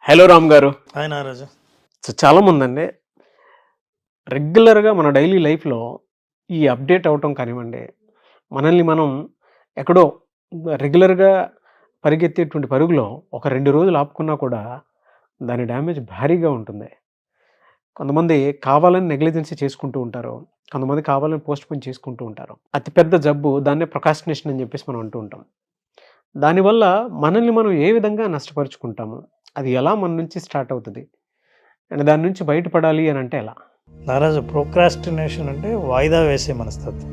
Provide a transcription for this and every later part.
Hello Ram గారు. Hi Nagaraju. So చాలామంది అండి రెగ్యులర్గా మన డైలీ లైఫ్లో ఈ అప్డేట్ అవ్వటం కానివ్వండి, మనల్ని మనం ఎక్కడో రెగ్యులర్గా పరిగెత్తేటువంటి పరుగులో ఒక 2 రోజులు ఆపుకున్నా కూడా దాని డ్యామేజ్ భారీగా ఉంటుంది. కొంతమంది కావాలని నెగ్లిజెన్సీ చేసుకుంటూ ఉంటారు, కొంతమంది కావాలని పోస్ట్పోన్ చేసుకుంటూ ఉంటారు. అతిపెద్ద జబ్బు దాన్నే ప్రొకాస్టినేషన్ అని చెప్పేసి మనం అంటూ ఉంటాం. దానివల్ల మనల్ని మనం ఏ విధంగా నష్టపరుచుకుంటాము, అది ఎలా మన నుంచి స్టార్ట్ అవుతుంది అండ్ దాని నుంచి బయటపడాలి అని అంటే ఎలా? నాగరాజు, ప్రోక్రాస్టినేషన్ అంటే వాయిదా వేసే మనస్తత్వం.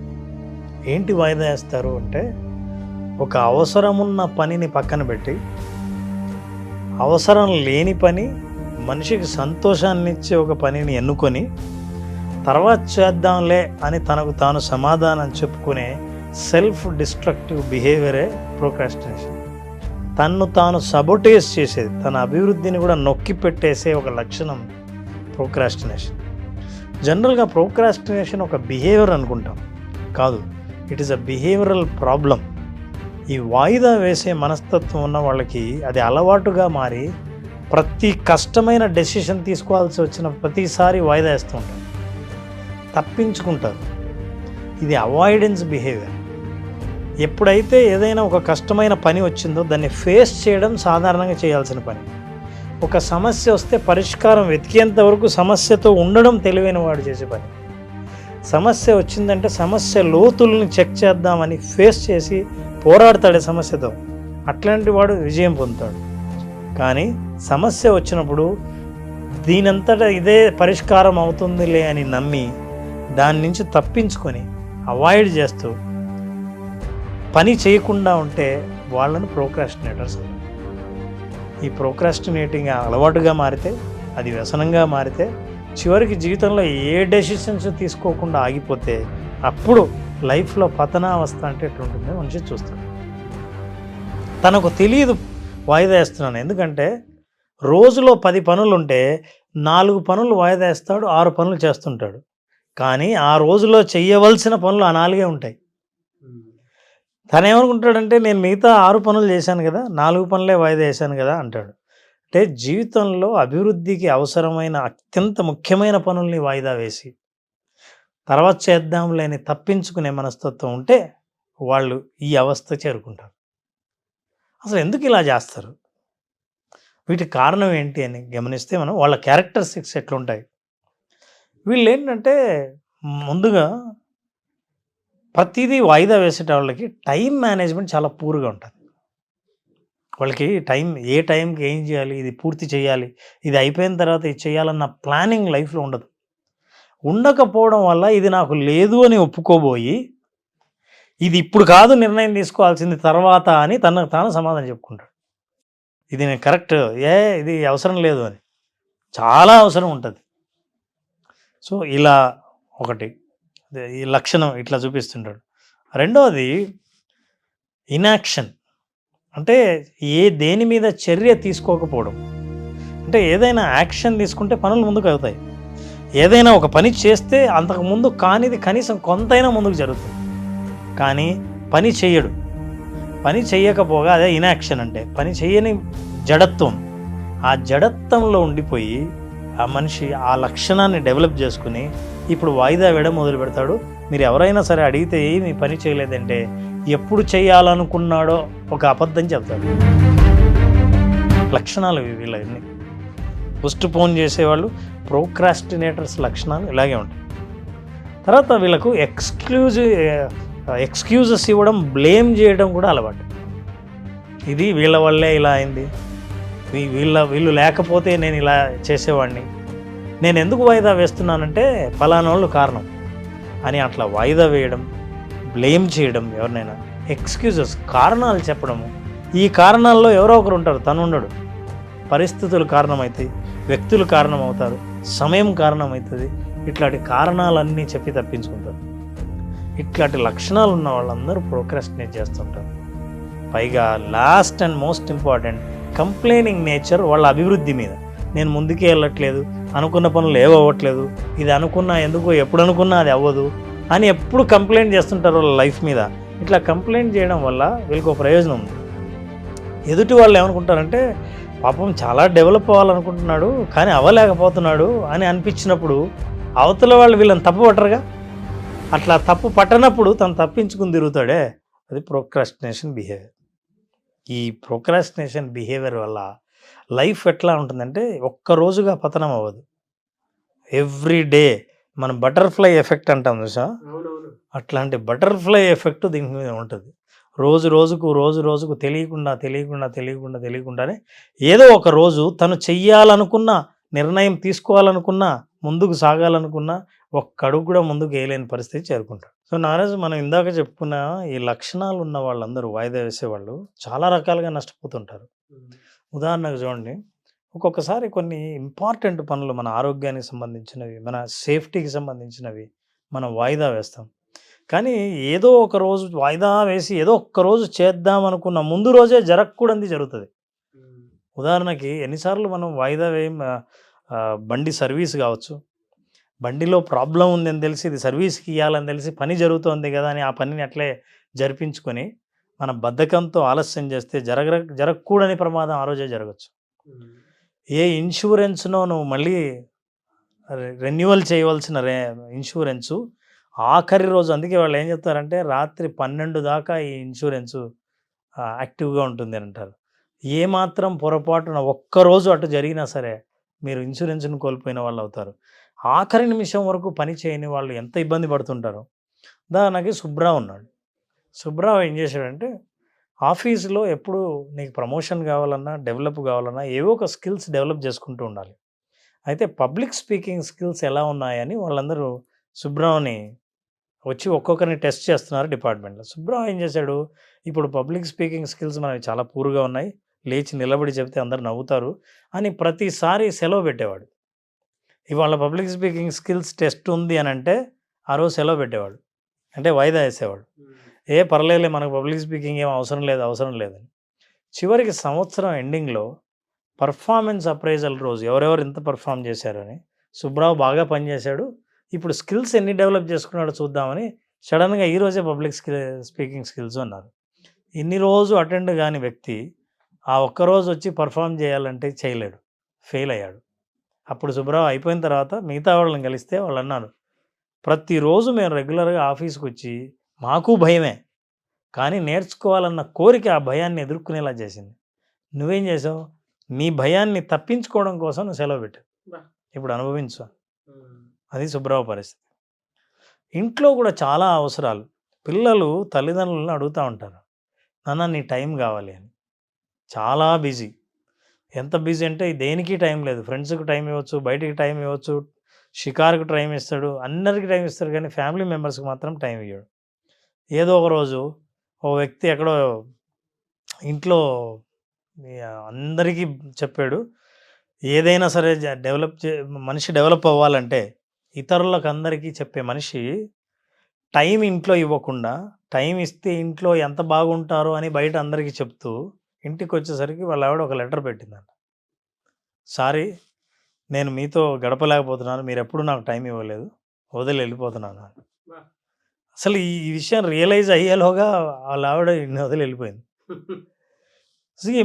ఏంటి వాయిదా వేస్తారు అంటే, ఒక అవసరమున్న పనిని పక్కన పెట్టి అవసరం లేని పని, మనిషికి సంతోషాన్ని ఇచ్చే ఒక పనిని ఎన్నుకొని తర్వాత చేద్దాంలే అని తనకు తాను సమాధానం చెప్పుకునే సెల్ఫ్ డిస్ట్రక్టివ్ బిహేవియరే ప్రోక్రాస్టినేషన్. తన్ను తాను సబోటేజ్ చేసేది, తన అభివృద్ధిని కూడా నొక్కి పెట్టేసే ఒక లక్షణం ప్రోక్రాస్టినేషన్. జనరల్గా ప్రోక్రాస్టినేషన్ ఒక బిహేవియర్ అనుకుంటాం, కాదు, it is a behavioural problem. ఈ వాయిదా వేసే మనస్తత్వం ఉన్న వాళ్ళకి అది అలవాటుగా మారి ప్రతి కష్టమైన డెసిషన్ తీసుకోవాల్సి వచ్చిన ప్రతిసారి వాయిదా వేస్తూ ఉంటారు, తప్పించుకుంటారు. ఇది అవాయిడెన్స్ బిహేవియర్. ఎప్పుడైతే ఏదైనా ఒక కష్టమైన పని వచ్చిందో దాన్ని ఫేస్ చేయడం సాధారణంగా చేయాల్సిన పని. ఒక సమస్య వస్తే పరిష్కారం వెతికేంత వరకు సమస్యతో ఉండడం తెలివైన వాడు చేసే పని. సమస్య వచ్చిందంటే సమస్య లోతుల్ని చెక్ చేద్దామని ఫేస్ చేసి పోరాడతాడు సమస్యతో, అట్లాంటి వాడు విజయం పొందుతాడు. కానీ సమస్య వచ్చినప్పుడు దీనంతటా ఇదే పరిష్కారం అవుతుందిలే అని నమ్మి దాని నుంచి తప్పించుకొని అవాయిడ్ చేస్తూ పని చేయకుండా ఉంటే వాళ్ళను ప్రోక్రాస్టినేటర్స్ అంటారు. ఈ ప్రోక్రాస్టినేటింగ్ అలవాటుగా మారితే, అది వ్యసనంగా మారితే, చివరికి జీవితంలో ఏ డెసిషన్స్ తీసుకోకుండా ఆగిపోతే అప్పుడు లైఫ్లో పతనావస్థ అంటే ఎట్లుంటుందో మనిషి చూస్తాడు. తనకు తెలియదు వాయిదా వేస్తున్నాను, ఎందుకంటే రోజులో 10 పనులు ఉంటే 4 పనులు వాయిదా వేస్తాడు, 6 పనులు చేస్తుంటాడు. కానీ ఆ రోజులో చేయవలసిన పనులు ఆ 4 ఉంటాయి. తను ఏమనుకుంటాడంటే, నేను మిగతా 6 పనులు చేశాను కదా, 4 పనులే వాయిదా వేశాను కదా అంటాడు. అంటే జీవితంలో అభివృద్ధికి అవసరమైన అత్యంత ముఖ్యమైన పనుల్ని వాయిదా వేసి తర్వాత చేద్దాంలే అని తప్పించుకునే మనస్తత్వం ఉంటే వాళ్ళు ఈ అవస్థ చేరుకుంటారు. అసలు ఎందుకు ఇలా చేస్తారు, వీటికి కారణం ఏంటి అని గమనిస్తే మనం వాళ్ళ క్యారెక్టరిస్టిక్స్ ఎట్లుంటాయి. వీళ్ళు ఏంటంటే, ముందుగా ప్రతిదీ వాయిదా వేసేటవాళ్ళకి టైం మేనేజ్మెంట్ చాలా పూర్గా ఉంటుంది. వాళ్ళకి ఏ టైంకి ఏం చేయాలి, ఇది పూర్తి చేయాలి, ఇది అయిపోయిన తర్వాత ఇది చేయాలన్న ప్లానింగ్ లైఫ్లో ఉండదు. ఉండకపోవడం వల్ల ఇది నాకు లేదు అని ఒప్పుకోబోయి, ఇది ఇప్పుడు కాదు నిర్ణయం తీసుకోవాల్సింది తర్వాత అని తనకు తాను సమాధానం చెప్పుకుంటాడు. ఇది నేను కరెక్ట్, ఇది అవసరం లేదు అని. చాలా అవసరం ఉంటుంది. సో ఇలా ఒకటి ఈ లక్షణం ఇట్లా చూపిస్తుంటాడు. రెండవది ఇనాక్షన్, అంటే దేని మీద చర్య తీసుకోకపోవడం. అంటే ఏదైనా యాక్షన్ తీసుకుంటే పనులు ముందుకు అవుతాయి. ఏదైనా ఒక పని చేస్తే అంతకుముందు కానిది కనీసం కొంతైనా ముందుకు జరుగుతుంది. కానీ పని చేయడు. పని చేయకపోగా అదే ఇనాక్షన్ అంటే, పని చేయని జడత్వం. ఆ జడత్వంలో ఉండిపోయి ఆ మనిషి ఆ లక్షణాన్ని డెవలప్ చేసుకుని ఇప్పుడు వాయిదా వేయడం మొదలు పెడతాడు. మీరు ఎవరైనా సరే అడిగితే ఏమి పని చేయలేదంటే ఎప్పుడు చేయాలనుకున్నాడో ఒక అబద్ధం చెప్తాడు. లక్షణాలు వీళ్ళన్నీ. పోస్ట్ పోన్ చేసేవాళ్ళు ప్రోక్రాస్టినేటర్స్ లక్షణాలు ఇలాగే ఉంటాయి. తర్వాత వీళ్ళకు ఎక్స్క్యూజెస్ ఇవ్వడం, బ్లేమ్ చేయడం కూడా అలవాటు. ఇది వీళ్ళ వల్లే ఇలా అయింది, వీళ్ళు లేకపోతే నేను ఇలా చేసేవాడిని, నేను ఎందుకు వాయిదా వేస్తున్నానంటే ఫలానోళ్ళు కారణం అని అట్లా వాయిదా వేయడం, బ్లేమ్ చేయడం, ఎవరినైనా ఎక్స్క్యూజెస్, కారణాలు చెప్పడము. ఈ కారణాల్లో ఎవరో ఒకరు ఉంటారు, తను ఉండడు. పరిస్థితులు కారణమవుతాయి, వ్యక్తులు కారణమవుతారు, సమయం కారణమవుతుంది. ఇట్లాంటి కారణాలన్నీ చెప్పి తప్పించుకుంటారు. ఇట్లాంటి లక్షణాలు ఉన్న వాళ్ళందరూ ప్రోక్రాస్టినేట్ చేస్తుంటారు. పైగా last and most important, complaining nature వాళ్ళ అభివృద్ధి మీద. నేను ముందుకే వెళ్ళట్లేదు, అనుకున్న పనులు ఏవవ్వట్లేదు, ఇది అనుకున్నా ఎందుకో, ఎప్పుడు అనుకున్నా అది అవ్వదు అని ఎప్పుడు కంప్లైంట్ చేస్తుంటారు వాళ్ళ లైఫ్ మీద. ఇట్లా కంప్లైంట్ చేయడం వల్ల వీళ్ళకి ఒక ప్రయోజనం ఉంది. ఎదుటి వాళ్ళు ఏమనుకుంటారంటే, పాపం చాలా డెవలప్ అవ్వాలనుకుంటున్నాడు కానీ అవ్వలేకపోతున్నాడు అని అనిపించినప్పుడు అవతల వాళ్ళు వీళ్ళని తప్పు పట్టరుగా. అట్లా తప్పు పట్టనప్పుడు తను తప్పించుకుని తిరుగుతాడే, అది ప్రోక్రాస్టినేషన్ బిహేవియర్. ఈ ప్రోక్రాస్టినేషన్ బిహేవియర్ వల్ల లైఫ్ ఎట్లా ఉంటుందంటే ఒక్క రోజుగా పతనం అవ్వదు. ఎవ్రీ డే మనం బటర్ఫ్లై ఎఫెక్ట్ అంటాం చూసా, అట్లాంటి బటర్ఫ్లై ఎఫెక్ట్ దీని మీద ఉంటుంది. రోజు రోజుకు తెలియకుండానే ఏదో ఒక రోజు తను చెయ్యాలనుకున్న నిర్ణయం తీసుకోవాలనుకున్నా, ముందుకు సాగాలనుకున్నా ఒక్క అడుగు కూడా ముందుకు వేయలేని పరిస్థితి చేరుకుంటాడు. సో నారాజు మనం ఇందాక చెప్పుకున్న ఈ లక్షణాలు ఉన్న వాళ్ళందరూ వాయిదా వేసేవాళ్ళు చాలా రకాలుగా నష్టపోతుంటారు. ఉదాహరణకు చూడండి, ఒక్కొక్కసారి కొన్ని ఇంపార్టెంట్ పనులు మన ఆరోగ్యానికి సంబంధించినవి, మన సేఫ్టీకి సంబంధించినవి మనం వాయిదా వేస్తాం. కానీ ఏదో ఒక రోజు వాయిదా వేసి ఏదో ఒక్క రోజు చేద్దాం అనుకున్న ముందు రోజే జరగకూడనిది జరుగుతుంది. ఉదాహరణకి ఎన్నిసార్లు మనం వాయిదా వేయం, బండి సర్వీస్ కావచ్చు, బండిలో ప్రాబ్లం ఉందని తెలిసి ఇది సర్వీస్కి ఇవ్వాలని తెలిసి పని జరుగుతోంది కదా అని ఆ పనిని అట్లే జరిపించుకొని మన బద్ధకంతో ఆలస్యం చేస్తే జరగకూడని ప్రమాదం ఆ రోజే జరగచ్చు. ఏ ఇన్సూరెన్స్నో నువ్వు మళ్ళీ రెన్యువల్ చేయవలసిన ఇన్సూరెన్సు ఆఖరి రోజు, అందుకే వాళ్ళు ఏం చెప్తారంటే రాత్రి 12 దాకా ఈ ఇన్సూరెన్సు యాక్టివ్గా ఉంటుంది అని అంటారు. ఏమాత్రం పొరపాటున ఒక్కరోజు అటు జరిగినా సరే మీరు ఇన్సూరెన్స్ని కోల్పోయిన వాళ్ళు అవుతారు. ఆఖరి నిమిషం వరకు పని చేయని వాళ్ళు ఎంత ఇబ్బంది పడుతుంటారు. ఉదాహరణకి సుబ్రావ్ ఉన్నాడు. సుబ్రావ్ ఏం చేశాడంటే ఆఫీసులో ఎప్పుడు నీకు ప్రమోషన్ కావాలన్నా, డెవలప్ కావాలన్నా ఏవో ఒక స్కిల్స్ డెవలప్ చేసుకుంటూ ఉండాలి. అయితే పబ్లిక్ స్పీకింగ్ స్కిల్స్ ఎలా ఉన్నాయని వాళ్ళందరూ సుబ్రావ్ని వచ్చి ఒక్కొక్కరిని టెస్ట్ చేస్తున్నారు డిపార్ట్మెంట్లో. సుబ్రావ్ ఏం చేశాడు, ఇప్పుడు పబ్లిక్ స్పీకింగ్ స్కిల్స్ మనకి చాలా పూర్గా ఉన్నాయి, లేచి నిలబడి చెప్తే అందరు నవ్వుతారు అని ప్రతిసారి సెలవు పెట్టేవాడు. ఇవాళ పబ్లిక్ స్పీకింగ్ స్కిల్స్ టెస్ట్ ఉంది అని అంటే ఆ రోజు సెలవు పెట్టేవాడు, అంటే వాయిదా వేసేవాడు. పర్లేదులే మనకు పబ్లిక్ స్పీకింగ్ ఏం అవసరం లేదని. చివరికి సంవత్సరం ఎండింగ్లో పర్ఫార్మెన్స్ అప్రైజల్ రోజు ఎవరెవరు ఎంత పర్ఫామ్ చేశారని, సుబ్రావ్ బాగా పనిచేశాడు, ఇప్పుడు స్కిల్స్ ఎన్ని డెవలప్ చేసుకున్నాడో చూద్దామని సడన్గా ఈరోజే పబ్లిక్ స్పీకింగ్ స్కిల్స్ అన్నారు. ఇన్ని రోజు అటెండ్ కాని వ్యక్తి ఆ ఒక్కరోజు వచ్చి పర్ఫామ్ చేయాలంటే చేయలేడు, ఫెయిల్ అయ్యాడు. అప్పుడు సుబ్రావ్ అయిపోయిన తర్వాత మిగతా వాళ్ళని కలిస్తే వాళ్ళు అన్నారు, ప్రతిరోజు మేము రెగ్యులర్గా ఆఫీస్కి వచ్చి మాకు భయమే, కానీ నేర్చుకోవాలన్న కోరిక ఆ భయాన్ని ఎదుర్కొనేలా చేసింది. నువ్వేం చేసావు, నీ భయాన్ని తప్పించుకోవడం కోసం నువ్వు సెలవు పెట్టావు, ఇప్పుడు అనుభవించు. అది సుబ్రావ్ పరిస్థితి. ఇంట్లో కూడా చాలా అవసరాలు, పిల్లలు తల్లిదండ్రులను అడుగుతూ ఉంటారు, నాన్న నీ టైం కావాలి అని. చాలా బిజీ, ఎంత బిజీ అంటే దేనికి టైం లేదు. ఫ్రెండ్స్కి టైం ఇవ్వచ్చు, బయటికి టైం ఇవ్వచ్చు, షికారుకు టైం ఇస్తాడు, అందరికీ టైం ఇస్తాడు, కానీ ఫ్యామిలీ మెంబర్స్కి మాత్రం టైం ఇవ్వడు. ఏదో ఒక రోజు ఓ వ్యక్తి ఎక్కడో ఇంట్లో అందరికీ చెప్పాడు, ఏదైనా సరే మనిషి డెవలప్ అవ్వాలంటే ఇతరులకు అందరికీ చెప్పే మనిషి టైం ఇంట్లో ఇవ్వకుండా, టైం ఇస్తే ఇంట్లో ఎంత బాగుంటారో అని బయట అందరికీ చెప్తూ ఇంటికి వచ్చేసరికి వాళ్ళ ఆవిడ ఒక లెటర్ పెట్టిందంట, సారీ నేను మీతో గడపలేకపోతున్నాను, మీరు ఎప్పుడు నాకు టైం ఇవ్వలేదు, వదిలి వెళ్ళిపోతున్నాను. అసలు ఈ విషయం రియలైజ్ అయ్యేలోగా వాళ్ళ ఆవిడ వదిలి వెళ్ళిపోయింది.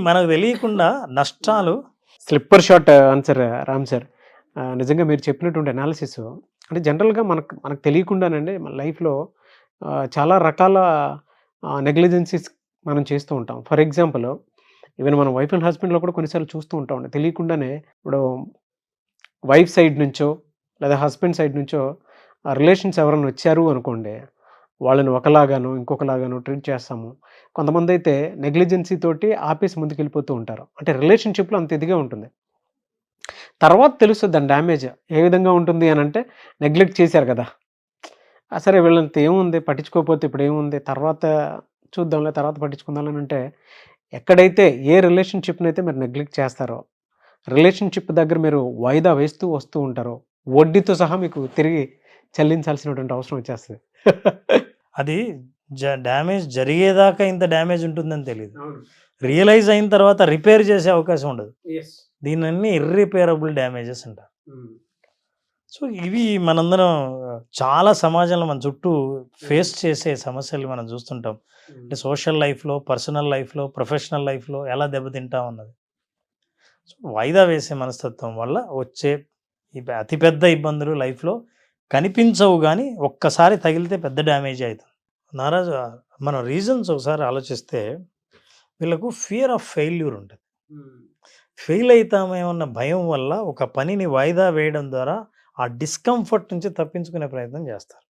మనకు తెలియకుండా నష్టాలు. Slipper shot answer Ram sir. నిజంగా మీరు చెప్పినటువంటి అనాలిసిస్ అంటే జనరల్గా మనకు తెలియకుండానండి మన లైఫ్లో చాలా రకాల నెగ్లిజెన్సీస్ మనం చేస్తూ ఉంటాం. ఫర్ ఎగ్జాంపుల్ ఈవెన్ మనం వైఫ్ అండ్ హస్బెండ్లో కూడా కొన్నిసార్లు చూస్తూ ఉంటాం, తెలియకుండానే ఇప్పుడు వైఫ్ సైడ్ నుంచో లేదా హస్బెండ్ సైడ్ నుంచో రిలేషన్స్ ఎవరైనా వచ్చారు అనుకోండి, వాళ్ళని ఒకలాగాను ఇంకొకలాగాను ట్రీట్ చేస్తాము. కొంతమంది అయితే నెగ్లిజెన్సీ తోటి ఆపేసి ముందుకు వెళ్ళిపోతూ ఉంటారు. అంటే రిలేషన్షిప్లో అంత ఇదిగా ఉంటుంది. తర్వాత తెలుస్తుంది దాని డ్యామేజ్ ఏ విధంగా ఉంటుంది అని అంటే, నెగ్లెక్ట్ చేశారు కదా, సరే వీళ్ళంత ఏముంది పట్టించుకోకపోతే ఇప్పుడు ఏముంది, తర్వాత చూద్దాంలే, తర్వాత పట్టించుకుందామని అంటే, ఎక్కడైతే ఏ రిలేషన్షిప్ని అయితే మీరు నెగ్లెక్ట్ చేస్తారో, రిలేషన్షిప్ దగ్గర మీరు వాయిదా వేస్తూ వస్తూ ఉంటారో, వడ్డీతో సహా మీకు తిరిగి చెల్లించాల్సినటువంటి అవసరం వచ్చేస్తుంది. అది డ్యామేజ్ జరిగేదాకా ఇంత డ్యామేజ్ ఉంటుందని తెలియదు, రియలైజ్ అయిన తర్వాత రిపేర్ చేసే అవకాశం ఉండదు. దీన్ని ఇర్రిపేరబుల్ డ్యామేజెస్ అంటారు. సో ఇవి మనందరం చాలా సమాజంలో మన చుట్టూ ఫేస్ చేసే సమస్యలు మనం చూస్తుంటాం. అంటే సోషల్ లైఫ్లో, పర్సనల్ లైఫ్లో, ప్రొఫెషనల్ లైఫ్లో ఎలా దెబ్బతింటా ఉన్నది. సో వాయిదా వేసే మనస్తత్వం వల్ల వచ్చే అతిపెద్ద ఇబ్బందులు లైఫ్లో కనిపించవు, కానీ ఒక్కసారి తగిలితే పెద్ద డ్యామేజ్ అవుతుంది. నారాజు, మనం రీజన్స్ ఒకసారి ఆలోచిస్తే వీళ్ళకు ఫియర్ ఆఫ్ ఫెయిల్యూర్ ఉంటుంది. ఫెయిల్ అవుతామేమన్న భయం వల్ల ఒక పనిని వాయిదా వేయడం ద్వారా ఆ డిస్కంఫర్ట్ నుంచి తప్పించుకునే ప్రయత్నం చేస్తారు.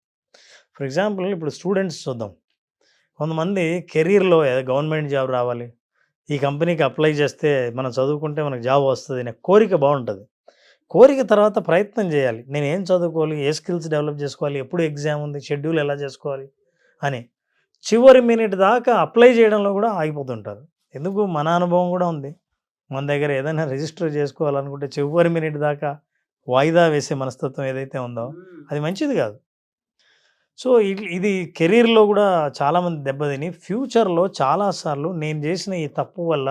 ఫర్ ఎగ్జాంపుల్ ఇప్పుడు స్టూడెంట్స్ చూద్దాం. కొంతమంది కెరీర్లో గవర్నమెంట్ జాబ్ రావాలి, ఈ కంపెనీకి అప్లై చేస్తే మనం చదువుకుంటే మనకు జాబ్ వస్తుంది అనే కోరిక బాగుంటుంది. కోరిక తర్వాత ప్రయత్నం చేయాలి, నేను ఏం చదువుకోవాలి, ఏ స్కిల్స్ డెవలప్ చేసుకోవాలి, ఎప్పుడు ఎగ్జామ్ ఉంది, షెడ్యూల్ ఎలా చేసుకోవాలి అని చివరి మినిట్ దాకా అప్లై చేయడంలో కూడా ఆగిపోతుంటారు. ఎందుకు, మన అనుభవం కూడా ఉంది. మన దగ్గర ఏదైనా రిజిస్టర్ చేసుకోవాలనుకుంటే చివరి మినిట్ దాకా వాయిదా వేసే మనస్తత్వం ఏదైతే ఉందో అది మంచిది కాదు. సో ఇది కెరీర్లో కూడా చాలామంది దెబ్బతిని ఫ్యూచర్లో చాలాసార్లు నేను చేసిన ఈ తప్పు వల్ల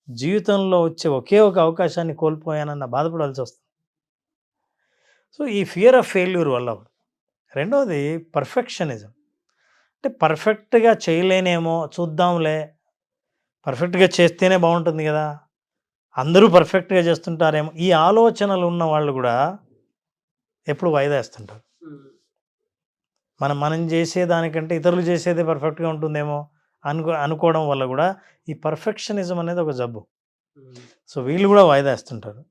జీవితంలో వచ్చే ఒకే ఒక అవకాశాన్ని కోల్పోయానన్న బాధపడాల్సి వస్తుంది. సో ఈ ఫియర్ ఆఫ్ ఫెయిల్యూర్ వల్ల. రెండవది పర్ఫెక్షనిజం. అంటే పర్ఫెక్ట్గా చేయలేనేమో, చూద్దాంలే, పర్ఫెక్ట్గా చేస్తేనే బాగుంటుంది కదా, అందరూ పర్ఫెక్ట్గా చేస్తుంటారేమో, ఈ ఆలోచనలు ఉన్న వాళ్ళు కూడా ఎప్పుడు వాయిదా వేస్తుంటారు. మనం చేసేదానికంటే ఇతరులు చేసేదే పర్ఫెక్ట్గా ఉంటుందేమో అనుకోవడం వల్ల కూడా ఈ పర్ఫెక్షనిజం అనేది ఒక జబ్బు. సో వీళ్ళు కూడా వాయిదా వేస్తుంటారు.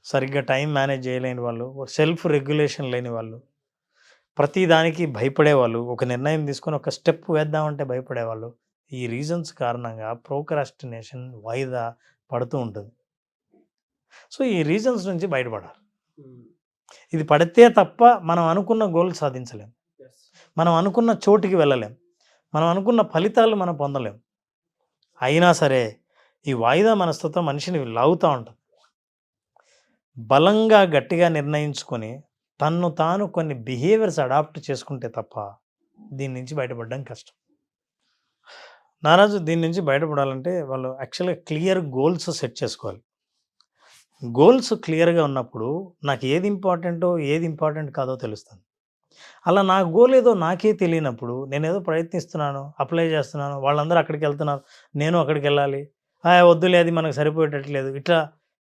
సరిగ్గా టైం మేనేజ్ చేయలేని వాళ్ళు, సెల్ఫ్ రెగ్యులేషన్ లేని వాళ్ళు, ప్రతి దానికి భయపడేవాళ్ళు, ఒక నిర్ణయం తీసుకొని ఒక స్టెప్ వేద్దామంటే భయపడేవాళ్ళు. ఈ రీజన్స్ కారణంగా ప్రోక్రాస్టినేషన్ వాయిదా పడుతూ ఉంటుంది. సో ఈ రీజన్స్ నుంచి బయటపడాలి. ఇది పడితే తప్ప మనం అనుకున్న గోల్ సాధించలేం, మనం అనుకున్న చోటికి వెళ్ళలేం, మనం అనుకున్న ఫలితాలు మనం పొందలేం. అయినా సరే ఈ వాయిదా మనస్తత్వం మనిషిని లాగుతూ ఉంటుంది. బలంగా గట్టిగా నిర్ణయించుకొని తన్ను తాను కొన్ని బిహేవియర్స్ అడాప్ట్ చేసుకుంటే తప్ప దీని నుంచి బయటపడడం కష్టం. నారాజు, దీని నుంచి బయటపడాలంటే వాళ్ళు యాక్చువల్గా క్లియర్ గోల్స్ సెట్ చేసుకోవాలి. గోల్స్ క్లియర్గా ఉన్నప్పుడు నాకు ఏది ఇంపార్టెంటో ఏది ఇంపార్టెంట్ కాదో తెలుస్తుంది. అలా నా గోల్ ఏదో నాకే తెలియనప్పుడు నేనేదో ప్రయత్నిస్తున్నాను, అప్లై చేస్తున్నాను, వాళ్ళందరూ అక్కడికి వెళ్తున్నారు, నేను అక్కడికి వెళ్ళాలి, వద్దులే అది మనకు సరిపోయేటట్లేదు, ఇట్లా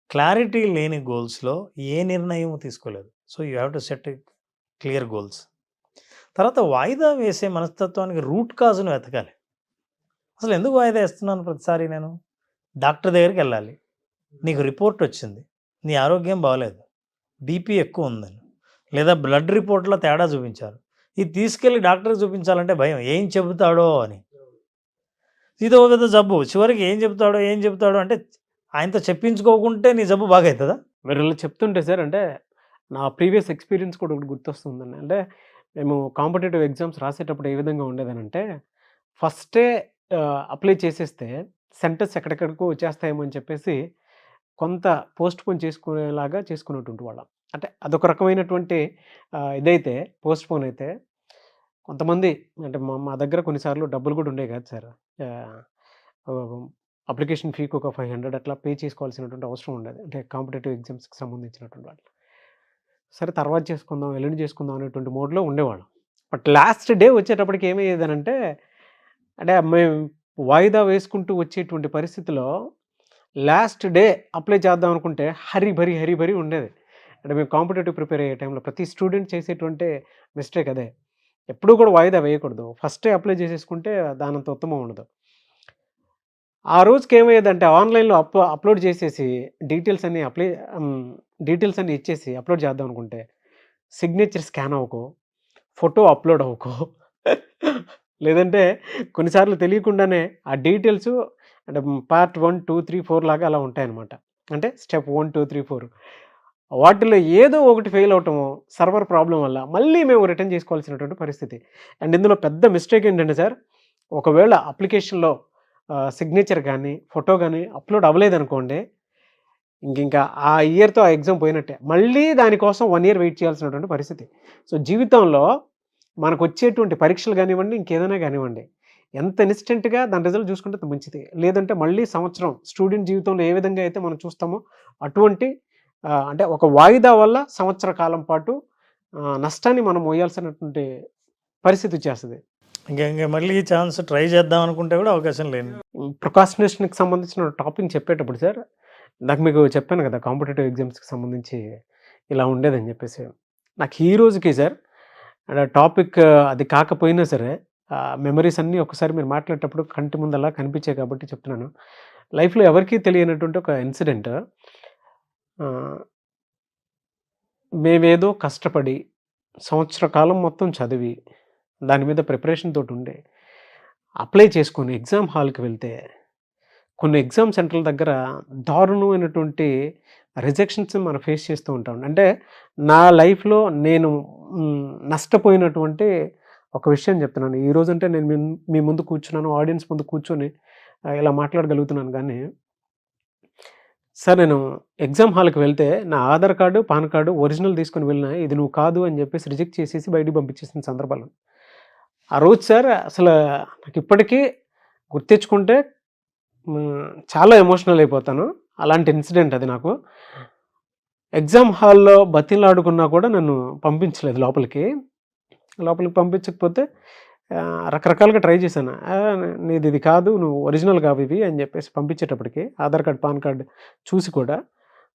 క్లారిటీ లేని గోల్స్లో ఏ నిర్ణయం తీసుకోలేదు. So you have to set clear goals. తర్వాత వాయిదా వేసే మనస్తత్వానికి రూట్ కాజ్ను వెతకాలి. అసలు ఎందుకు వాయిదా వేస్తున్నాను ప్రతిసారి? నేను డాక్టర్ దగ్గరికి వెళ్ళాలి, నీకు రిపోర్ట్ వచ్చింది, నీ ఆరోగ్యం బాగలేదు, బీపీ ఎక్కువ ఉందని, లేదా బ్లడ్ రిపోర్ట్లో తేడా చూపించారు, ఇది తీసుకెళ్ళి డాక్టర్కి చూపించాలంటే భయం, ఏం చెబుతాడో అని. ఇది ఒక పెద్ద జబ్బు. చివరికి ఏం చెబుతాడో అంటే ఆయనతో చెప్పించుకోకుంటే నీ జబ్బు బాగా అవుతుందా? మీరు ఇలా చెప్తుంటే సార్, అంటే నా ప్రీవియస్ ఎక్స్పీరియన్స్ కూడా ఒకటి గుర్తొస్తుందండి. అంటే మేము కాంపిటేటివ్ ఎగ్జామ్స్ రాసేటప్పుడు ఏ విధంగా ఉండేదనంటే, ఫస్టే అప్లై చేసేస్తే సెంటర్స్ ఎక్కడెక్కడికో వచ్చేస్తాయేమో అని చెప్పేసి కొంత పోస్ట్ పోన్ చేసుకునేలాగా చేసుకునేటువంటి వాళ్ళం. అంటే అదొక రకమైనటువంటి ఇదైతే పోస్ట్ పోన్ అయితే, కొంతమంది అంటే మా దగ్గర కొన్నిసార్లు డబ్బులు కూడా ఉండేవి కాదు సార్. అప్లికేషన్ ఫీకి ఒక 500 అట్లా పే చేసుకోవాల్సినటువంటి అవసరం ఉండేది, అంటే కాంపిటేటివ్ ఎగ్జామ్స్కి సంబంధించినటువంటి వాళ్ళు. సరే తర్వాత చేసుకుందాం, ఎల్లుండి చేసుకుందాం అనేటువంటి మోడ్లో ఉండేవాళ్ళం. బట్ లాస్ట్ డే వచ్చేటప్పటికి ఏమయ్యేదనంటే, అంటే మేము వాయిదా వేసుకుంటూ వచ్చేటువంటి పరిస్థితిలో లాస్ట్ డే అప్లై చేద్దాం అనుకుంటే హరిభరి ఉండేది. అంటే మేము కాంపిటేటివ్ ప్రిపేర్ అయ్యే టైంలో ప్రతి స్టూడెంట్ చేసేటువంటి మిస్టేక్ అదే. ఎప్పుడూ కూడా వాయిదా వేయకూడదు, ఫస్టే అప్లై చేసేసుకుంటే దానంత ఉత్తమం ఉండదు. ఆ రోజుకి ఏమయ్యేదంటే ఆన్లైన్లో అప్లోడ్ చేసేసి డీటెయిల్స్ అన్నీ ఇచ్చేసి అప్లోడ్ చేద్దాం అనుకుంటే సిగ్నేచర్ స్కాన్ అవ్వకో, ఫోటో అప్లోడ్ అవ్వకో, లేదంటే కొన్నిసార్లు తెలియకుండానే ఆ డీటెయిల్స్ అంటే పార్ట్ 1, 2, 3, 4 లాగా అలా ఉంటాయన్నమాట. అంటే స్టెప్ 1, 2, 3, 4 వాటిలో ఏదో ఒకటి ఫెయిల్ అవటము సర్వర్ ప్రాబ్లం వల్ల మళ్ళీ మేము రిటర్న్ చేసుకోవాల్సినటువంటి పరిస్థితి. అండ్ ఇందులో పెద్ద మిస్టేక్ ఏంటంటే సార్, ఒకవేళ అప్లికేషన్లో సిగ్నేచర్ కానీ ఫోటో కానీ అప్లోడ్ అవ్వలేదనుకోండి, ఇంకా ఆ ఇయర్తో ఆ ఎగ్జామ్ పోయినట్టే. మళ్ళీ దానికోసం 1 year వెయిట్ చేయాల్సినటువంటి పరిస్థితి. సో జీవితంలో మనకు వచ్చేటువంటి పరీక్షలు కానివ్వండి, ఇంకేదైనా కానివ్వండి, ఎంత ఇన్స్టెంట్గా దాని రిజల్ట్ చూసుకుంటే మంచిది. లేదంటే మళ్ళీ సంవత్సరం స్టూడెంట్ జీవితంలో ఏ విధంగా అయితే మనం చూస్తామో అటువంటి అంటే ఒక వాయిదా వల్ల సంవత్సర కాలం పాటు నష్టాన్ని మనం మోయాల్సినటువంటి పరిస్థితి వచ్చేస్తుంది. ఇంకా మళ్ళీ ఛాన్స్ ట్రై చేద్దాం అనుకుంటే కూడా అవకాశం లేదు. ప్రొకాస్టినేషన్కి సంబంధించిన టాపిక్ చెప్పేటప్పుడు సార్, ఇందాక మీకు చెప్పాను కదా! కాంపిటీటివ్ ఎగ్జామ్స్‌కి సంబంధించి ఇలా ఉండేదని చెప్పేసి. నాకు ఈ రోజుకి సార్ టాపిక్ అది కాకపోయినా సరే మెమోరీస్ అన్నీ ఒక్కసారి మీరు మాట్లాడేటప్పుడు కంటి ముందలా కనిపించాయి కాబట్టి చెప్తున్నాను. లైఫ్‌లో ఎవరికీ తెలియనటువంటి ఒక ఇన్సిడెంట్. ఆహ్, మేమేదో కష్టపడి సంవత్సర కాలం మొత్తం చదివి దాని మీద ప్రిపరేషన్ తోటుండి అప్లై చేసుకొని ఎగ్జామ్ హాల్‌కి వెళ్తే కొన్ని ఎగ్జామ్ సెంటర్ల దగ్గర దారుణమైనటువంటి రిజెక్షన్స్ మనం ఫేస్ చేస్తూ ఉంటాం. అంటే నా లైఫ్‌లో నేను నష్టపోయినటువంటి ఒక విషయం చెప్తున్నాను. ఈరోజంటే నేను మీ ముందు కూర్చున్నాను. ఆడియన్స్ ముందు కూర్చొని ఇలా మాట్లాడగలుగుతున్నాను గానీ, సార్ నేను ఎగ్జామ్ హాల్‌కి వెళ్తే నా Aadhaar card, pan card original తీసుకొని వెళ్ళినా ఇది నువ్వు కాదు అని చెప్పేసి రిజెక్ట్ చేసేసి బయటికి పంపించేసిన సందర్భాలు. ఆ రోజు సార్ అసలు నాకిప్పటికీ గుర్తించుకుంటే చాలా ఎమోషనల్ అయిపోతాను. అలాంటి ఇన్సిడెంట్ అది నాకు. ఎగ్జామ్ హాల్‌లో బతిమలాడుకున్నా కూడా నన్ను పంపించలేదు లోపలికి. లోపలికి పంపించకపోతే రకరకాలుగా ట్రై చేశాను. నీది ఇది కాదు, నువ్వు ఒరిజినల్ కావు ఇవి అని చెప్పేసి పంపించేటప్పటికి ఆధార్ కార్డ్, పాన్ కార్డ్ చూసి కూడా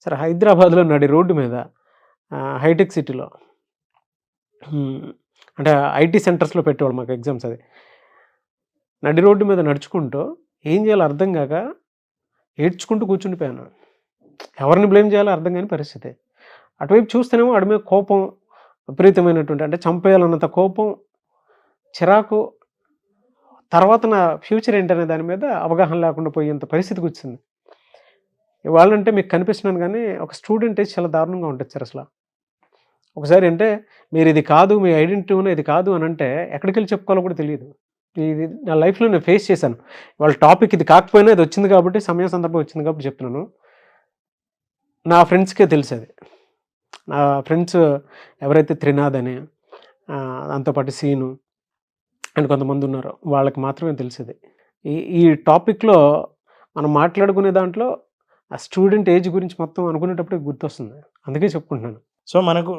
సరే హైదరాబాద్‌లో నడి రోడ్డు మీద హైటెక్ సిటీలో అంటే ఐటీ సెంటర్స్‌లో పెట్టేవాళ్ళు మాకు ఎగ్జామ్స్ అది. నడి రోడ్డు మీద నడుచుకుంటూ ఏం చేయాలో అర్థం కాక ఏడ్చుకుంటూ కూర్చుండిపోయాను. ఎవరిని బ్లేమ్ చేయాలో అర్థం కాని పరిస్థితి. అటువైపు చూస్తేనేమో వాడి మీద కోపం విపరీతమైనటువంటి అంటే చంపేయాలన్నంత కోపం, చిరాకు. తర్వాత నా ఫ్యూచర్ ఏంటనే దాని మీద అవగాహన లేకుండా పోయేంత పరిస్థితికి వచ్చింది. ఇవాళంటే మీకు కనిపిస్తున్నాను కానీ ఒక స్టూడెంట్ చాలా దారుణంగా ఉంటుంది సార్ అసలు. ఒకసారి అంటే మీరు ఇది కాదు, మీ ఐడెంటిటీ ఇది కాదు అని అంటే ఎక్కడికి వెళ్ళి చెప్పుకోవాలో కూడా తెలియదు. ఇది నా లైఫ్‌లో నేను ఫేస్ చేశాను. వాళ్ళ టాపిక్ ఇది కాకపోయినా ఇది వచ్చింది కాబట్టి సమయ సందర్భం వచ్చింది కాబట్టి చెప్తున్నాను. నా ఫ్రెండ్స్‌కే తెలుసది. నా ఫ్రెండ్స్ ఎవరైతే త్రినాథ్ అని దాంతోపాటు సీను అండ్ కొంతమంది ఉన్నారు. వాళ్ళకి మాత్రమే తెలిసేది. ఈ టాపిక్‌లో మనం మాట్లాడుకునే దాంట్లో ఆ స్టూడెంట్ ఏజ్ గురించి మొత్తం అనుకునేటప్పుడు గుర్తొస్తుంది. అందుకే చెప్పుకుంటున్నాను. సో మనకు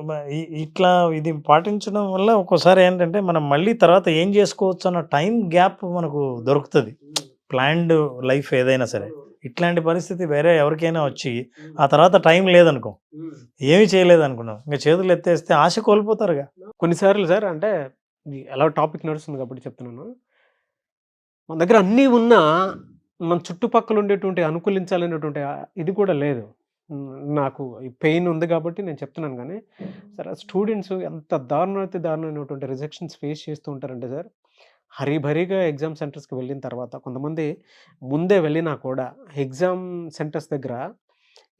ఇట్లా ఇది పాటించడం వల్ల ఒక్కోసారి ఏంటంటే మనం మళ్ళీ తర్వాత ఏం చేసుకోవచ్చు అన్న టైం గ్యాప్ మనకు దొరుకుతుంది. ప్లాన్డ్ లైఫ్ ఏదైనా సరే ఇట్లాంటి పరిస్థితి వేరే ఎవరికైనా వచ్చి ఆ తర్వాత టైం లేదనుకో, ఏమీ చేయలేదు అనుకున్నాం, ఇంకా చేతులు ఎత్తేస్తే ఆశ కోల్పోతారుగా. కొన్నిసార్లు సార్ అంటే ఎలా టాపిక్ నడుస్తుంది కాబట్టి చెప్తున్నాను. మన దగ్గర అన్నీ ఉన్నా మన చుట్టుపక్కల ఉండేటువంటి అనుకూలించాలనేటువంటి ఇది కూడా లేదు. నాకు ఈ పెయిన్ ఉంది కాబట్టి నేను చెప్తున్నాను కానీ సార్ స్టూడెంట్స్ ఎంత దారుణమైనటువంటి రిజెక్షన్స్ ఫేస్ చేస్తూ ఉంటారంటే సార్ హరీభరీగా ఎగ్జామ్ సెంటర్స్కి వెళ్ళిన తర్వాత కొంతమంది ముందే వెళ్ళినా కూడా ఎగ్జామ్ సెంటర్స్ దగ్గర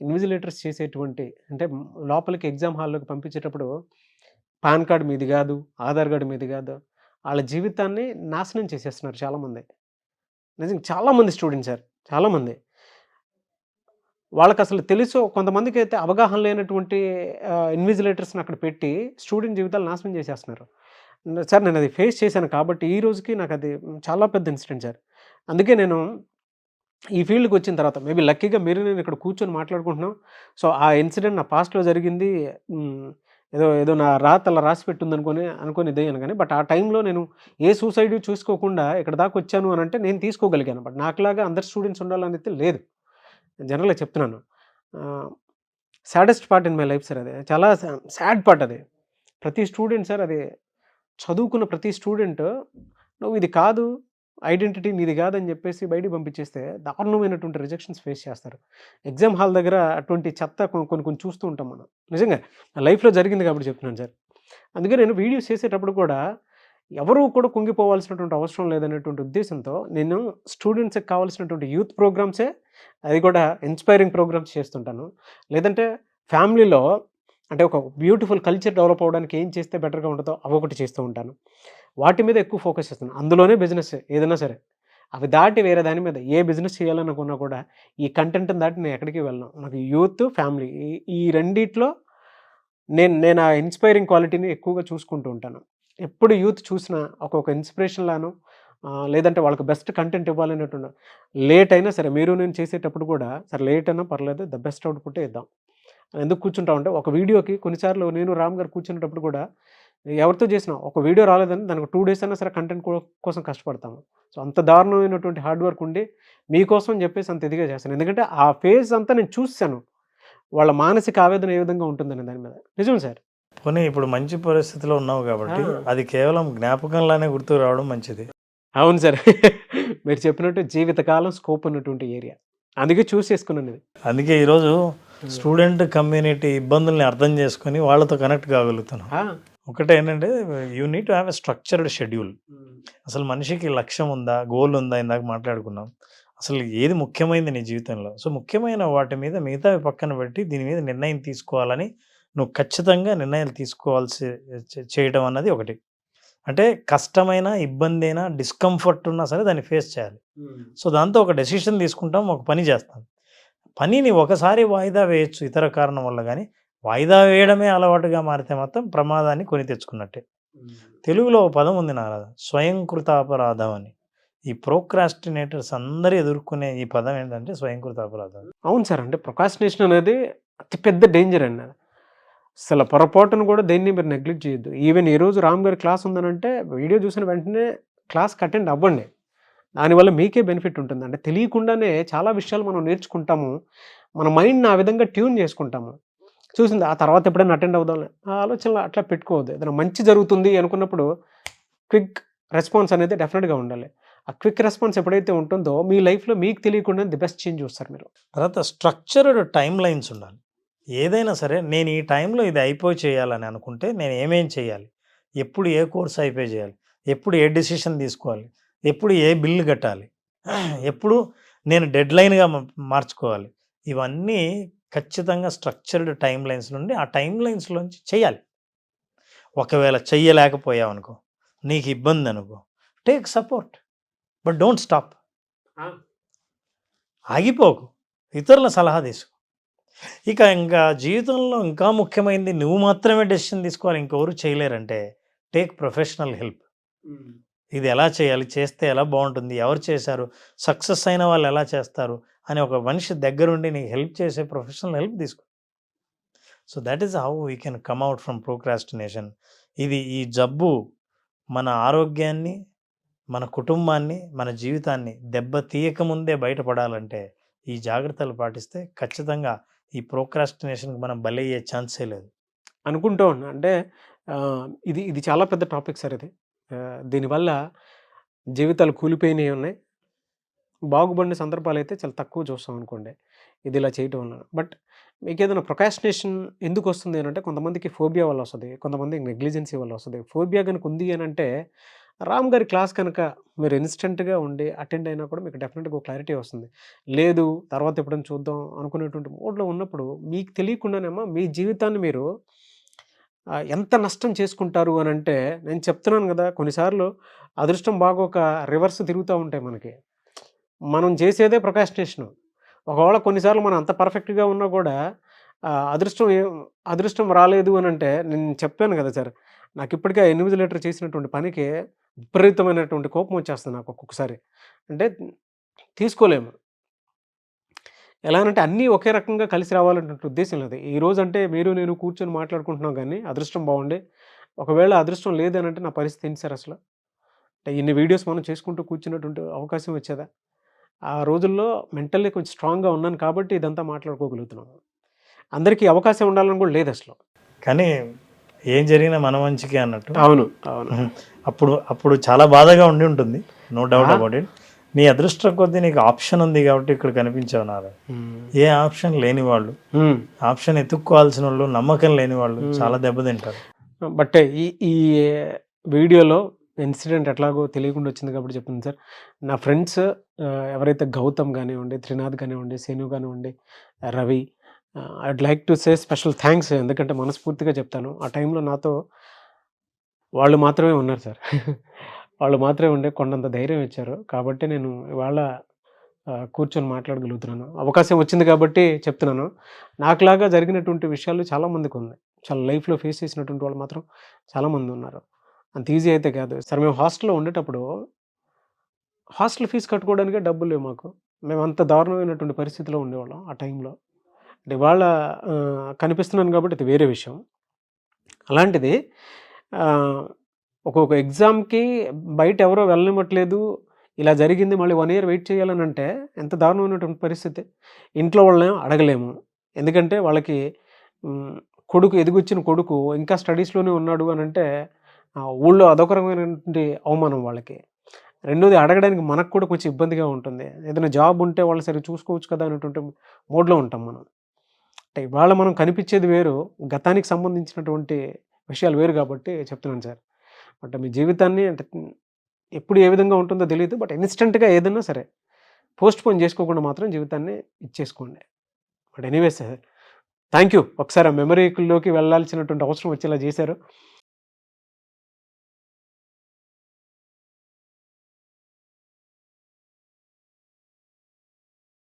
ఇన్విజిలేటర్స్ చేసేటువంటి అంటే లోపలికి ఎగ్జామ్ హాల్లోకి పంపించేటప్పుడు పాన్ కార్డు మీది కాదు, ఆధార్ కార్డు మీది కాదు, వాళ్ళ జీవితాన్ని నాశనం చేసేస్తున్నారు చాలామంది. నిజంగా చాలామంది స్టూడెంట్స్ సార్ చాలామంది. వాళ్ళకి అసలు తెలుసో కొంతమందికి అయితే అవగాహన లేనటువంటి ఇన్విజిలేటర్స్ని అక్కడ పెట్టి స్టూడెంట్ జీవితాలు నాశనం చేసేస్తున్నారు సార్. నేను అది ఫేస్ చేశాను కాబట్టి ఈ రోజుకి నాకు అది చాలా పెద్ద ఇన్సిడెంట్ సార్. అందుకే నేను ఈ ఫీల్డ్కి వచ్చిన తర్వాత మేబీ లక్కీగా మీరు నేను ఇక్కడ కూర్చొని మాట్లాడుకుంటున్నాం. సో ఆ ఇన్సిడెంట్ నా పాస్ట్లో జరిగింది. ఏదో నా అలా రాసి పెట్టుంది అనుకొని ఇదేను కానీ బట్ ఆ టైంలో నేను ఏ సూసైడ్ చూసుకోకుండా ఇక్కడ దాకా వచ్చాను అని అంటే నేను తీసుకోగలిగాను. బట్ నాకులాగా అందరు స్టూడెంట్స్ ఉండాలనైతే లేదు. జనరల్గా చెప్తున్నాను. Saddest part in my life sir అది. చాలా సాడ్ పార్ట్ అది. ప్రతి స్టూడెంట్ సార్ అది చదువుకున్న ప్రతి స్టూడెంట్ నువ్వు ఇది కాదు, ఐడెంటిటీ నీది కాదని చెప్పేసి బయటికి పంపించేస్తే దారుణమైనటువంటి రిజెక్షన్స్ ఫేస్ చేస్తారు. ఎగ్జామ్ హాల్ దగ్గర అటువంటి చెత్త కొన్ని చూస్తూ ఉంటాం మనం. నిజంగా లైఫ్లో జరిగింది కాబట్టి చెప్తున్నాను సార్. అందుకే నేను వీడియోస్ చేసేటప్పుడు కూడా ఎవరు కూడా కుంగిపోవాల్సినటువంటి అవసరం లేదనేటువంటి ఉద్దేశంతో నేను స్టూడెంట్స్కి కావాల్సినటువంటి యూత్ ప్రోగ్రామ్సే, అది కూడా ఇన్స్పైరింగ్ ప్రోగ్రామ్స్ చేస్తుంటాను. లేదంటే ఫ్యామిలీలో అంటే ఒక బ్యూటిఫుల్ కల్చర్ డెవలప్ అవ్వడానికి ఏం చేస్తే బెటర్గా ఉంటుందో అవి ఒకటి చేస్తూ ఉంటాను. వాటి మీద ఎక్కువ ఫోకస్ చేస్తాను. అందులోనే బిజినెస్ ఏదైనా సరే అవి దాటి వేరే దాని మీద ఏ బిజినెస్ చేయాలనుకున్నా కూడా ఈ కంటెంట్ని దాటి నేను ఎక్కడికి వెళ్ళను. నాకు యూత్, ఫ్యామిలీ ఈ రెండిట్లో నేను ఆ ఇన్స్పైరింగ్ క్వాలిటీని ఎక్కువగా చూసుకుంటూ ఉంటాను. ఎప్పుడు యూత్ చూసినా ఒక్కొక్క ఇన్స్పిరేషన్ లాను లేదంటే వాళ్ళకి బెస్ట్ కంటెంట్ ఇవ్వాలనేటువంటి లేట్ అయినా సరే మీరు నేను చేసేటప్పుడు కూడా సరే లేట్ అయినా పర్లేదు ద బెస్ట్ అవుట్పుట్టే ఇద్దాం. ఎందుకు కూర్చుంటామంటే ఒక వీడియోకి కొన్నిసార్లు నేను రామ్ గారు కూర్చునేటప్పుడు కూడా ఎవరితో చేసినా ఒక వీడియో రాలేదని దానికి 2 డేస్ అయినా సరే కంటెంట్ కోసం కష్టపడతాము. సో అంత దారుణమైనటువంటి హార్డ్ వర్క్ ఉండి మీకోసం అని చెప్పేసి అంత ఇదిగా చేస్తాను. ఎందుకంటే ఆ ఫేజ్ అంతా నేను చూసాను. వాళ్ళ మానసిక ఆవేదన ఏ విధంగా ఉంటుందని దాని మీద. నిజం సార్. పోనీ ఇప్పుడు మంచి పరిస్థితిలో ఉన్నావు కాబట్టి ఆ. అది కేవలం జ్ఞాపకంలానే గుర్తు రావడం మంచిది. అవును సార్. మీరు చెప్పినట్టు జీవితకాలం స్కోప్ ఉన్నటువంటి ఏరియా. అందుకే చూస్ చేసుకున్నాను ఇది. అందుకే ఈరోజు స్టూడెంట్ కమ్యూనిటీ ఇబ్బందుల్ని అర్థం చేసుకొని వాళ్ళతో కనెక్ట్ కాగలుగుతున్నాం. ఆ. ఒకటి ఏంటంటే you need to have a structured schedule. అసలు మనిషికి లక్ష్యం ఉందా, గోల్ ఉందా, ఇందాక మాట్లాడుకున్నాం. అసలు ఏది ముఖ్యమైనది నీ జీవితంలో? సో ముఖ్యమైన వాటి మీద మిగతావి పక్కన పెట్టి దీని మీద నిర్ణయం తీసుకోవాలని నువ్వు ఖచ్చితంగా నిర్ణయాలు తీసుకోవాల్సి చేయడం అన్నది ఒకటి. అంటే కష్టమైన, ఇబ్బంది అయినా, డిస్కంఫర్ట్ ఉన్నా సరే దాన్ని ఫేస్ చేయాలి. సో దాంతో ఒక డెసిషన్ తీసుకుంటాం, ఒక పని చేస్తాం. పనిని ఒకసారి వాయిదా వేయచ్చు ఇతర కారణం వల్ల, కానీ వాయిదా వేయడమే అలవాటుగా మారితే మాత్రం ప్రమాదాన్ని కొని తెచ్చుకున్నట్టే. తెలుగులో ఒక పదం ఉంది నారాధ, స్వయంకృత అపరాధం అని. ఈ ప్రోక్రాస్టినేటర్స్ అందరూ ఎదుర్కొనే ఈ పదం ఏంటంటే స్వయంకృత అపరాధం. అవును సార్. అంటే ప్రొకాస్టినేషన్ అనేది అతిపెద్ద డేంజర్ అండి. అసలు పొరపాటును కూడా దేన్ని మీరు నెగ్లెక్ట్ చేయొద్దు. ఈవెన్ ఈరోజు రామ్ గారి క్లాస్ ఉందనంటే వీడియో చూసిన వెంటనే క్లాస్కి అటెండ్ అవ్వండి. దానివల్ల మీకే బెనిఫిట్ ఉంటుంది. అంటే తెలియకుండానే చాలా విషయాలు మనం నేర్చుకుంటాము. మన మైండ్ని ఆ విధంగా ట్యూన్ చేసుకుంటాము. చూసింది ఆ తర్వాత ఎప్పుడైనా అటెండ్ అవుదాం ఆ ఆలోచనలు అట్లా పెట్టుకోవద్దు. ఏదైనా మంచి జరుగుతుంది అనుకున్నప్పుడు క్విక్ రెస్పాన్స్ అనేది డెఫినెట్గా ఉండాలి. ఆ క్విక్ రెస్పాన్స్ ఎప్పుడైతే ఉంటుందో మీ లైఫ్లో మీకు తెలియకుండా ది బెస్ట్ చేంజ్ చూస్తారు మీరు. తర్వాత స్ట్రక్చర్డ్ టైం లైన్స్ ఉండాలి. ఏదైనా సరే నేను ఈ టైంలో ఇది అయిపోయి చేయాలని అనుకుంటే నేను ఏమేం చేయాలి, ఎప్పుడు ఏ కోర్స్ అయిపోయి చేయాలి, ఎప్పుడు ఏ డెసిషన్ తీసుకోవాలి, ఎప్పుడు ఏ బిల్లు కట్టాలి, ఎప్పుడు నేను డెడ్లైన్గా మార్చుకోవాలి, ఇవన్నీ ఖచ్చితంగా స్ట్రక్చర్డ్ టైం లైన్స్ నుండి ఆ టైం లైన్స్లోంచి చేయాలి. ఒకవేళ చెయ్యలేకపోయావు అనుకో, నీకు ఇబ్బంది అనుకో, take support but don't stop. ఆగిపోకు, ఇతరుల సలహా తీసుకో. ఇక ఇంకా జీవితంలో ఇంకా ముఖ్యమైనది నువ్వు మాత్రమే డెసిషన్ తీసుకోవాలి, ఇంకెవరు చేయలేరంటే టేక్ ప్రొఫెషనల్ హెల్ప్. ఇది ఎలా చేయాలి, చేస్తే ఎలా బాగుంటుంది, ఎవరు చేశారు, సక్సెస్ అయిన వాళ్ళు ఎలా చేస్తారు అని ఒక మనిషి దగ్గరుండి నీకు హెల్ప్ చేసే ప్రొఫెషనల్ హెల్ప్ తీసుకో. So that is how we can come out from procrastination. ఈ జబ్బు మన ఆరోగ్యాన్ని, మన కుటుంబాన్ని, మన జీవితాన్ని దెబ్బ తీయకముందే బయటపడాలంటే ఈ జాగ్రత్తలు పాటిస్తే ఖచ్చితంగా ఈ ప్రోక్రాస్టినేషన్కి మనం బలయ్యే ఛాన్సే లేదు. అనుకుంటూ ఉన్నా. అంటే ఇది ఇది చాలా పెద్ద టాపిక్ సార్ ఇది. దీనివల్ల జీవితాలు కూలిపోయినవి ఉన్నాయి, బాగుపడిన సందర్భాలు అయితే చాలా తక్కువ చూస్తాం అనుకోండి ఇది ఇలా చేయటం వల్ల. బట్ మీకు ఏదైనా ప్రొకాస్టినేషన్ ఎందుకు వస్తుంది అని అంటే కొంతమందికి ఫోబియా వల్ల వస్తుంది, కొంతమందికి నెగ్లిజెన్సీ వల్ల వస్తుంది. ఫోబియా కనుక ఉంది అని అంటే రామ్ గారి క్లాస్ కనుక మీరు ఇన్స్టెంట్గా ఉండి అటెండ్ అయినా కూడా మీకు డెఫినెట్గా ఒక క్లారిటీ వస్తుంది. లేదు తర్వాత ఎప్పుడైనా చూద్దాం అనుకునేటువంటి మోడ్లో ఉన్నప్పుడు మీకు తెలియకుండానేమో మీ జీవితాన్ని మీరు ఎంత నష్టం చేసుకుంటారు అని అంటే నేను చెప్తున్నాను కదా, కొన్నిసార్లు అదృష్టం బాగోక రివర్స్ తిరుగుతూ ఉంటాయి మనకి. మనం చేసేదే ప్రొకాస్టినేషన్. ఒకవేళ కొన్నిసార్లు మనం అంత పర్ఫెక్ట్గా ఉన్నా కూడా అదృష్టం రాలేదు అని అంటే నేను చెప్పాను కదా సార్, నాకు ఇప్పటికే 8 లీటర్ చేసినటువంటి పనికి విపరీతమైనటువంటి కోపం వచ్చేస్తుంది నాకు ఒక్కొక్కసారి. అంటే తీసుకోలేము. ఎలా అంటే అన్నీ ఒకే రకంగా కలిసి రావాలనే ఉద్దేశం లేదు. ఈరోజు అంటే మీరు నేను కూర్చొని మాట్లాడుకుంటున్నాం కానీ అదృష్టం బాగుండి, ఒకవేళ అదృష్టం లేదనంటే నా పరిస్థితి ఏంటి సార్ అసలు? అంటే ఇన్ని వీడియోస్ మనం చేసుకుంటూ కూర్చున్నటువంటి అవకాశం వచ్చేదా? ఆ రోజుల్లో మెంటల్లీ కొంచెం స్ట్రాంగ్గా ఉన్నాను కాబట్టి ఇదంతా మాట్లాడుకోగలుగుతున్నాను. అందరికీ అవకాశం ఉండాలని కూడా లేదు అసలు. కానీ ఏం జరిగినా మన మంచికే అన్నట్టు. అవును అవును. అప్పుడు చాలా బాధగా ఉండి ఉంటుంది, నో డౌట్ అబౌట్ ఇట్. నీ అదృష్టం కొద్దీ నీకు ఆప్షన్ ఉంది కాబట్టి ఇక్కడ కనిపించావు నారా. ఏ ఆప్షన్ లేని వాళ్ళు, ఆప్షన్ ఎత్తుక్కోవాల్సిన వాళ్ళు, నమ్మకం లేని వాళ్ళు చాలా దెబ్బతింటారు. బట్ ఈ వీడియోలో ఇన్సిడెంట్ ఎట్లాగో తెలియకుండా వచ్చింది కాబట్టి చెప్పింది సార్. నా ఫ్రెండ్స్ ఎవరైతే గౌతమ్ కానివ్వండి, త్రినాథ్ కానివ్వండి, సేను కానివ్వండి, Ravi, I'd like to say special thanks. ఎందుకంటే మనస్ఫూర్తిగా చెప్తాను, ఆ టైంలో నాతో వాళ్ళు మాత్రమే ఉన్నారు సార్. వాళ్ళు మాత్రమే ఉండే కొండంత ధైర్యం ఇచ్చారు కాబట్టి నేను ఇవాళ కూర్చొని మాట్లాడగలుగుతున్నాను. అవకాశం వచ్చింది కాబట్టి చెప్తున్నాను. నాకులాగా జరిగినటువంటి విషయాలు చాలామందికి ఉన్నాయి. చాలా లైఫ్లో ఫేస్ చేసినటువంటి వాళ్ళు మాత్రం చాలామంది ఉన్నారు. అంత ఈజీ అయితే కాదు సార్. మేము హాస్టల్లో ఉండేటప్పుడు హాస్టల్ ఫీజు కట్టుకోవడానికే డబ్బులు లేవు మాకు. మేము అంత దారుణమైనటువంటి పరిస్థితిలో ఉండేవాళ్ళం ఆ టైంలో. అంటే ఇవాళ కనిపిస్తున్నాను కాబట్టి ఇది వేరే విషయం. అలాంటిది ఒక్కొక్క ఎగ్జామ్కి బయట ఎవరో వెళ్ళనివ్వట్లేదు, ఇలా జరిగింది, మళ్ళీ 1 ఇయర్ వెయిట్ చేయాలని అంటే ఎంత దారుణమైనటువంటి పరిస్థితి. ఇంట్లో వాళ్ళని అడగలేము, ఎందుకంటే వాళ్ళకి కొడుకు ఎదిగొచ్చిన కొడుకు ఇంకా స్టడీస్లోనే ఉన్నాడు అని అంటే ఊళ్ళో అదొక రకమైనటువంటి అవమానం వాళ్ళకి. రెండోది అడగడానికి మనకు కూడా కొంచెం ఇబ్బందిగా ఉంటుంది. ఏదైనా జాబ్ ఉంటే వాళ్ళు సరే చూసుకోవచ్చు కదా అనేటువంటి మోడ్లో ఉంటాం మనం. అంటే ఇవాళ మనం కనిపించేది వేరు, గతానికి సంబంధించినటువంటి విషయాలు వేరు కాబట్టి చెప్తున్నాను సార్. బట్ మీ జీవితాన్ని అంటే ఎప్పుడు ఏ విధంగా ఉంటుందో తెలియదు, బట్ ఇన్స్టెంట్గా ఏదైనా సరే పోస్ట్పోన్ చేసుకోకుండా మాత్రం జీవితాన్ని ఇచ్చేసుకోండి. But anyways sir, thank you. ఒకసారి ఆ మెమరీలోకి వెళ్ళాల్సినటువంటి అవసరం వచ్చేలా చేశారు.